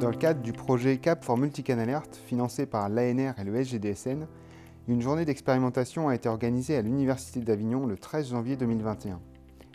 Dans le cadre du projet Cap for Multican Alert, financé par l'ANR et le SGDSN, une journée d'expérimentation a été organisée à l'Université d'Avignon le 13 janvier 2021.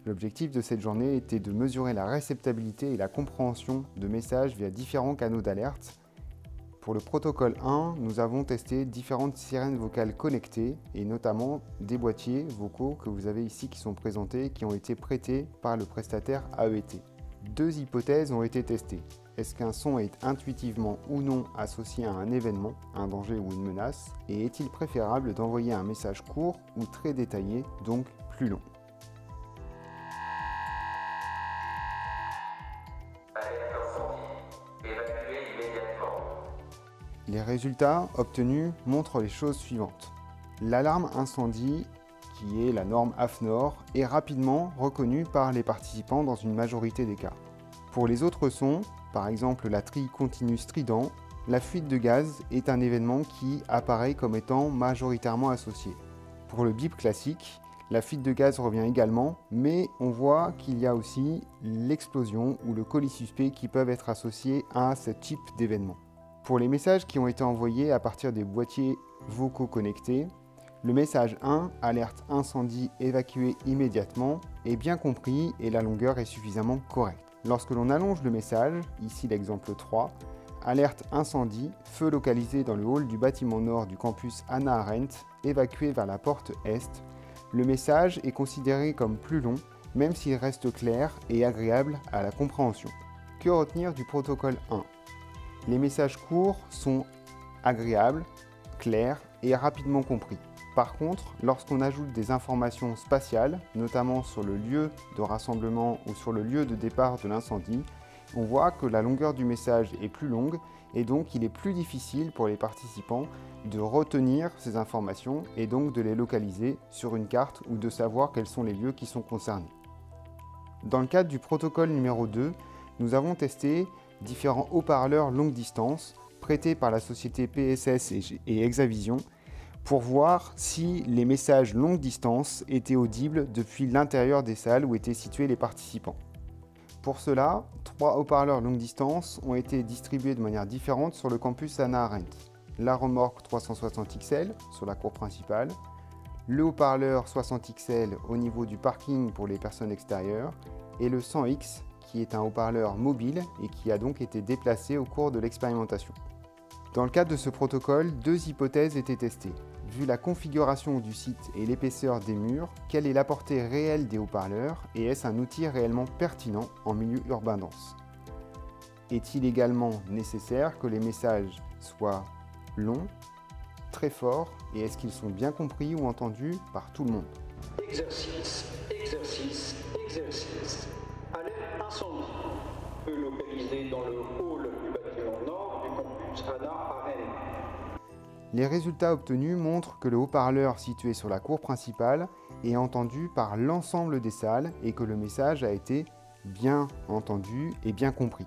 L'objectif de cette journée était de mesurer la réceptabilité et la compréhension de messages via différents canaux d'alerte. Pour le protocole 1, nous avons testé différentes sirènes vocales connectées et notamment des boîtiers vocaux que vous avez ici qui sont présentés et qui ont été prêtés par le prestataire AET. Deux hypothèses ont été testées. Est-ce qu'un son est intuitivement ou non associé à un événement, un danger ou une menace? Et est-il préférable d'envoyer un message court ou très détaillé, donc plus long? Les résultats obtenus montrent les choses suivantes. L'alarme incendie, qui est la norme AFNOR, est rapidement reconnue par les participants dans une majorité des cas. Pour les autres sons, par exemple la trille continue strident, la fuite de gaz est un événement qui apparaît comme étant majoritairement associé. Pour le bip classique, la fuite de gaz revient également, mais on voit qu'il y a aussi l'explosion ou le colis suspect qui peuvent être associés à ce type d'événement. Pour les messages qui ont été envoyés à partir des boîtiers vocaux connectés, le message 1, alerte incendie évacué immédiatement, est bien compris et la longueur est suffisamment correcte. Lorsque l'on allonge le message, ici l'exemple 3, alerte incendie, feu localisé dans le hall du bâtiment nord du campus Hannah Arendt, évacué vers la porte est, le message est considéré comme plus long, même s'il reste clair et agréable à la compréhension. Que retenir du protocole 1 ? Les messages courts sont agréables, clairs et rapidement compris. Par contre, lorsqu'on ajoute des informations spatiales, notamment sur le lieu de rassemblement ou sur le lieu de départ de l'incendie, on voit que la longueur du message est plus longue et donc il est plus difficile pour les participants de retenir ces informations et donc de les localiser sur une carte ou de savoir quels sont les lieux qui sont concernés. Dans le cadre du protocole numéro 2, nous avons testé différents haut-parleurs longue distance prêtés par la société PSS et Exavision pour voir si les messages longue distance étaient audibles depuis l'intérieur des salles où étaient situés les participants. Pour cela, 3 haut-parleurs longue distance ont été distribués de manière différente sur le campus Hannah Arendt. La remorque 360 XL sur la cour principale, le haut-parleur 60 XL au niveau du parking pour les personnes extérieures et le 100X qui est un haut-parleur mobile et qui a donc été déplacé au cours de l'expérimentation. Dans le cadre de ce protocole, 2 hypothèses étaient testées. Vu la configuration du site et l'épaisseur des murs, quelle est la portée réelle des haut-parleurs et est-ce un outil réellement pertinent en milieu urbain dense? Est-il également nécessaire que les messages soient longs, très forts et est-ce qu'ils sont bien compris ou entendus par tout le monde? Exercice, exercice, exercice. Alerte incendie. Feu localisé dans le hall du bâtiment nord du campus Hannah Arendt. Les résultats obtenus montrent que le haut-parleur situé sur la cour principale est entendu par l'ensemble des salles et que le message a été bien entendu et bien compris.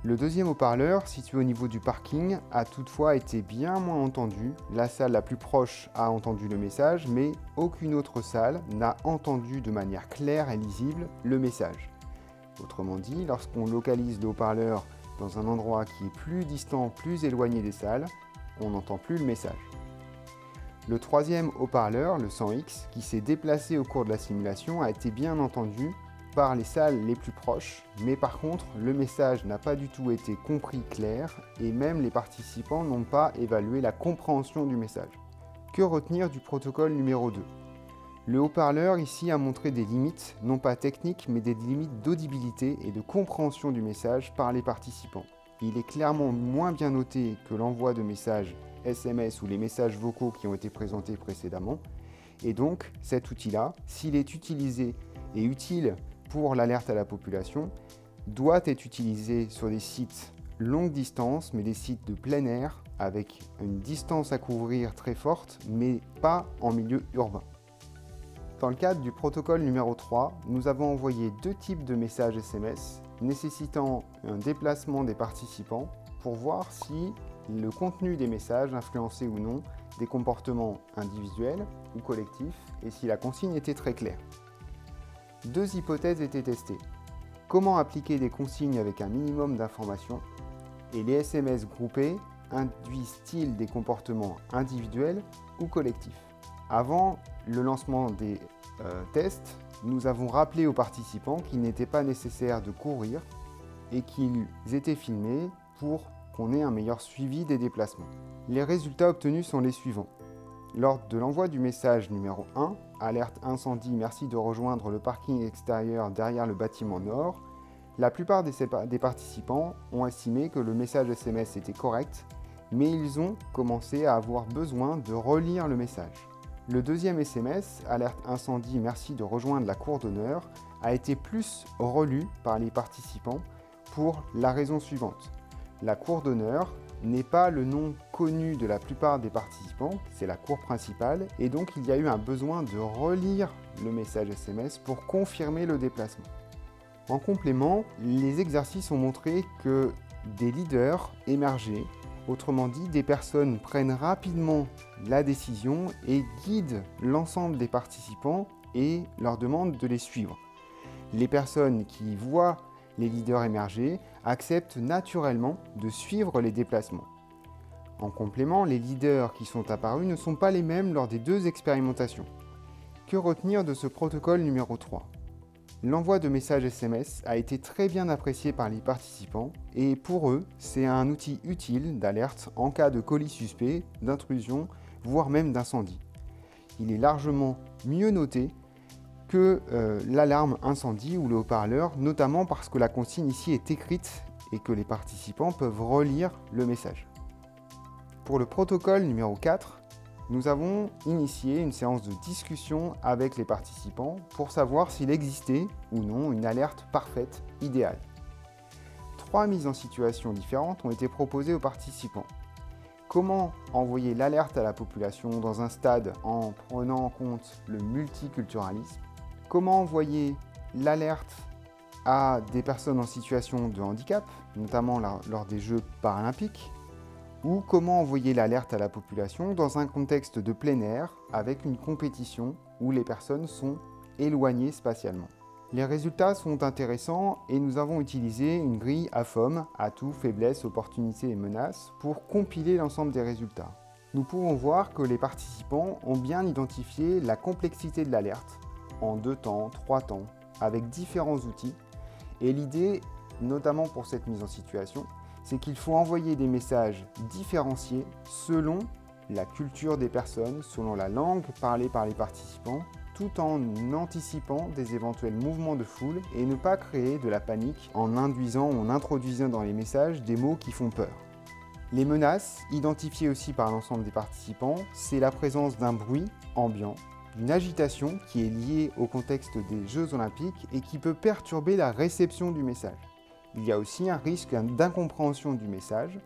Le deuxième haut-parleur, situé au niveau du parking, a toutefois été bien moins entendu. La salle la plus proche a entendu le message, mais aucune autre salle n'a entendu de manière claire et lisible le message. Autrement dit, lorsqu'on localise le haut-parleur dans un endroit qui est plus distant, plus éloigné des salles, on n'entend plus le message. Le troisième haut-parleur, le 100X, qui s'est déplacé au cours de la simulation, a été bien entendu par les salles les plus proches, mais par contre, le message n'a pas du tout été compris clair et même les participants n'ont pas évalué la compréhension du message. Que retenir du protocole numéro 2 ? Le haut-parleur ici a montré des limites, non pas techniques, mais des limites d'audibilité et de compréhension du message par les participants. Il est clairement moins bien noté que l'envoi de messages SMS ou les messages vocaux qui ont été présentés précédemment. Et donc, cet outil-là, s'il est utilisé et utile pour l'alerte à la population, doit être utilisé sur des sites longue distance, mais des sites de plein air, avec une distance à couvrir très forte, mais pas en milieu urbain. Dans le cadre du protocole numéro 3, nous avons envoyé 2 types de messages SMS nécessitant un déplacement des participants pour voir si le contenu des messages influençait ou non des comportements individuels ou collectifs et si la consigne était très claire. 2 hypothèses étaient testées. Comment appliquer des consignes avec un minimum d'informations Et les SMS groupés induisent-ils des comportements individuels ou collectifs? Avant le lancement des tests, nous avons rappelé aux participants qu'il n'était pas nécessaire de courir et qu'ils étaient filmés pour qu'on ait un meilleur suivi des déplacements. Les résultats obtenus sont les suivants. Lors de l'envoi du message numéro 1, alerte incendie, merci de rejoindre le parking extérieur derrière le bâtiment nord, la plupart des participants ont estimé que le message SMS était correct, mais ils ont commencé à avoir besoin de relire le message. Le deuxième SMS, alerte incendie, merci de rejoindre la cour d'honneur, a été plus relu par les participants pour la raison suivante. La cour d'honneur n'est pas le nom connu de la plupart des participants, c'est la cour principale, et donc il y a eu un besoin de relire le message SMS pour confirmer le déplacement. En complément, les exercices ont montré que des leaders émergeaient, autrement dit, des personnes prennent rapidement la décision et guident l'ensemble des participants et leur demandent de les suivre. Les personnes qui voient les leaders émerger acceptent naturellement de suivre les déplacements. En complément, les leaders qui sont apparus ne sont pas les mêmes lors des deux expérimentations. Que retenir de ce protocole numéro 3 ? L'envoi de messages SMS a été très bien apprécié par les participants et pour eux, c'est un outil utile d'alerte en cas de colis suspect, d'intrusion, voire même d'incendie. Il est largement mieux noté que l'alarme incendie ou le haut-parleur, notamment parce que la consigne ici est écrite et que les participants peuvent relire le message. Pour le protocole numéro 4, nous avons initié une séance de discussion avec les participants pour savoir s'il existait ou non une alerte parfaite, idéale. 3 mises en situation différentes ont été proposées aux participants. Comment envoyer l'alerte à la population dans un stade en prenant en compte le multiculturalisme? Comment envoyer l'alerte à des personnes en situation de handicap, notamment lors des Jeux paralympiques? Ou comment envoyer l'alerte à la population dans un contexte de plein air avec une compétition où les personnes sont éloignées spatialement. Les résultats sont intéressants et nous avons utilisé une grille AFOM, atouts, faiblesses, opportunités et menaces, pour compiler l'ensemble des résultats. Nous pouvons voir que les participants ont bien identifié la complexité de l'alerte en 2 temps, 3 temps, avec différents outils. Et l'idée, notamment pour cette mise en situation, c'est qu'il faut envoyer des messages différenciés selon la culture des personnes, selon la langue parlée par les participants, tout en anticipant des éventuels mouvements de foule et ne pas créer de la panique en induisant ou en introduisant dans les messages des mots qui font peur. Les menaces, identifiées aussi par l'ensemble des participants, c'est la présence d'un bruit ambiant, d'une agitation qui est liée au contexte des Jeux Olympiques et qui peut perturber la réception du message. Il y a aussi un risque d'incompréhension du message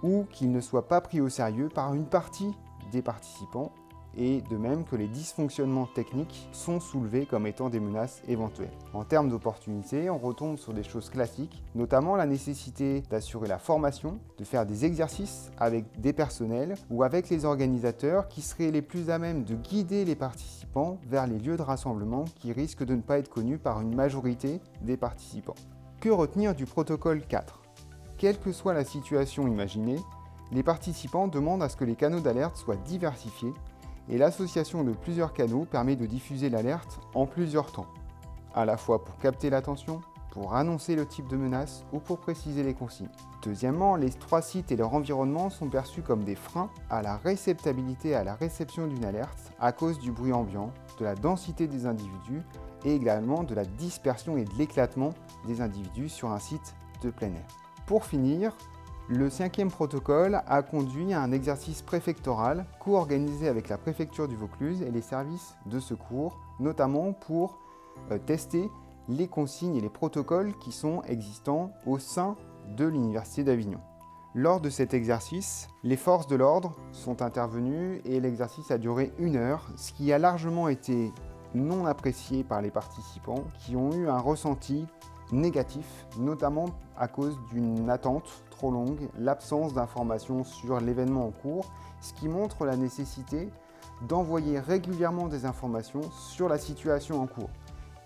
ou qu'il ne soit pas pris au sérieux par une partie des participants et de même que les dysfonctionnements techniques sont soulevés comme étant des menaces éventuelles. En termes d'opportunités, on retombe sur des choses classiques, notamment la nécessité d'assurer la formation, de faire des exercices avec des personnels ou avec les organisateurs qui seraient les plus à même de guider les participants vers les lieux de rassemblement qui risquent de ne pas être connus par une majorité des participants. Que retenir du protocole 4 ? Quelle que soit la situation imaginée, les participants demandent à ce que les canaux d'alerte soient diversifiés et l'association de plusieurs canaux permet de diffuser l'alerte en plusieurs temps, à la fois pour capter l'attention, pour annoncer le type de menace ou pour préciser les consignes. Deuxièmement, les 3 sites et leur environnement sont perçus comme des freins à la réceptabilité et à la réception d'une alerte à cause du bruit ambiant, de la densité des individus et également de la dispersion et de l'éclatement des individus sur un site de plein air. Pour finir, le 5e protocole a conduit à un exercice préfectoral co-organisé avec la préfecture du Vaucluse et les services de secours, notamment pour tester les consignes et les protocoles qui sont existants au sein de l'Université d'Avignon. Lors de cet exercice, les forces de l'ordre sont intervenues et l'exercice a duré 1 heure, ce qui a largement été non apprécié par les participants qui ont eu un ressenti négatif, notamment à cause d'une attente trop longue, l'absence d'informations sur l'événement en cours, ce qui montre la nécessité d'envoyer régulièrement des informations sur la situation en cours.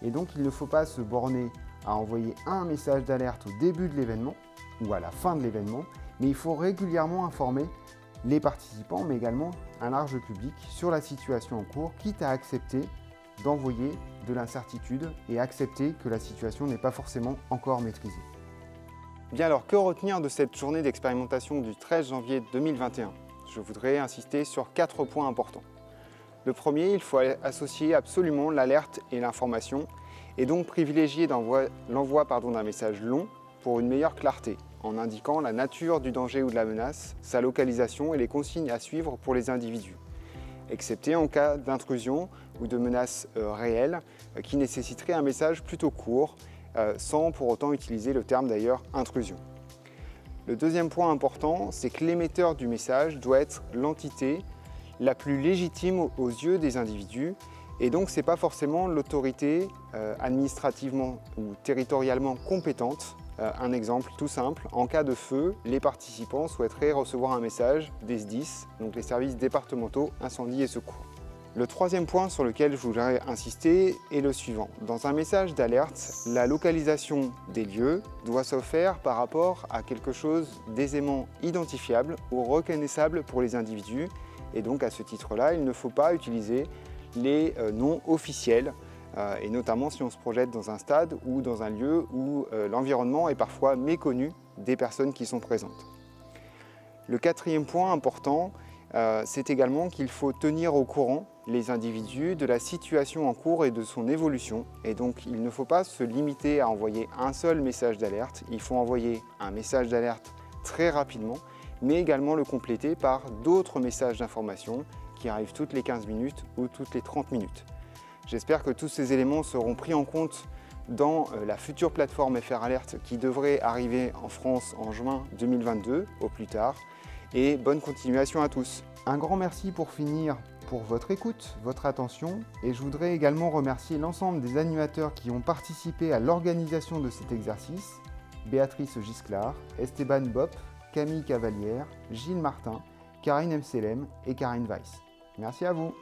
Et donc il ne faut pas se borner à envoyer un message d'alerte au début de l'événement ou à la fin de l'événement, mais il faut régulièrement informer les participants, mais également un large public sur la situation en cours, quitte à accepter d'envoyer de l'incertitude et accepter que la situation n'est pas forcément encore maîtrisée. Bien alors, que retenir de cette journée d'expérimentation du 13 janvier 2021 ? Je voudrais insister sur 4 points importants. Le premier, il faut associer absolument l'alerte et l'information et donc privilégier l'envoi d'un message long pour une meilleure clarté, en indiquant la nature du danger ou de la menace, sa localisation et les consignes à suivre pour les individus, excepté en cas d'intrusion ou de menace réelle qui nécessiterait un message plutôt court, sans pour autant utiliser le terme d'ailleurs intrusion. Le deuxième point important, c'est que l'émetteur du message doit être l'entité la plus légitime aux yeux des individus, et donc ce n'est pas forcément l'autorité administrativement ou territorialement compétente. Un exemple tout simple, en cas de feu, les participants souhaiteraient recevoir un message des SDIS, donc les services départementaux incendie et secours. Le troisième point sur lequel je voudrais insister est le suivant. Dans un message d'alerte, la localisation des lieux doit se faire par rapport à quelque chose d'aisément identifiable ou reconnaissable pour les individus, et donc à ce titre-là, il ne faut pas utiliser les noms officiels, et notamment si on se projette dans un stade ou dans un lieu où l'environnement est parfois méconnu des personnes qui sont présentes. Le quatrième point important, c'est également qu'il faut tenir au courant les individus de la situation en cours et de son évolution. Et donc il ne faut pas se limiter à envoyer un seul message d'alerte, il faut envoyer un message d'alerte très rapidement, mais également le compléter par d'autres messages d'information qui arrivent toutes les 15 minutes ou toutes les 30 minutes. J'espère que tous ces éléments seront pris en compte dans la future plateforme FR Alert qui devrait arriver en France en juin 2022 au plus tard. Et bonne continuation à tous. Un grand merci pour finir pour votre écoute, votre attention, et je voudrais également remercier l'ensemble des animateurs qui ont participé à l'organisation de cet exercice: Béatrice Gisclard, Esteban Bopp, Camille Cavalière, Gilles Martin, Karine Mselem et Karine Weiss. Merci à vous.